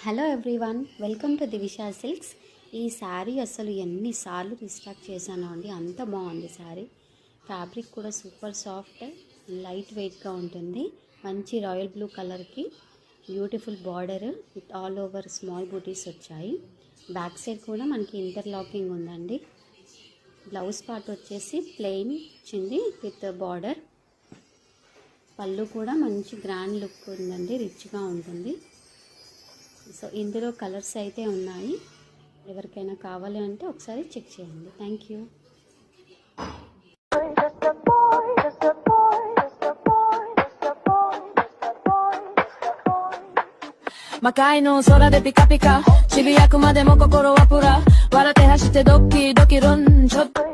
Hello everyone, welcome to Divisha silks. ఈ శారీ అసలు ఎన్నిసార్లు రీస్టాక్ చేశానో అండి, అంత బాగుంది శారీ. ఫ్యాబ్రిక్ కూడా సూపర్ సాఫ్ట్, లైట్ వెయిట్గా ఉంటుంది. మంచి రాయల్ బ్లూ కలర్కి beautiful border with all over small బూటీస్ వచ్చాయి. బ్యాక్ సైడ్ కూడా మనకి ఇంటర్లాకింగ్ ఉందండి. బ్లౌజ్ పార్ట్ వచ్చేసి ప్లెయిన్ వచ్చింది విత్ బార్డర్. పళ్ళు కూడా మంచి గ్రాండ్ లుక్ ఉందండి, రిచ్గా ఉంటుంది. సో ఇందులో కలర్స్ అయితే ఉన్నాయి. ఎవరికైనా కావాలి అంటే ఒకసారి చెక్ చేయండి. Thank you. Makai no sora de pika pika 渋谷区までも心はプラ笑って走ってドッキドキロンちょっと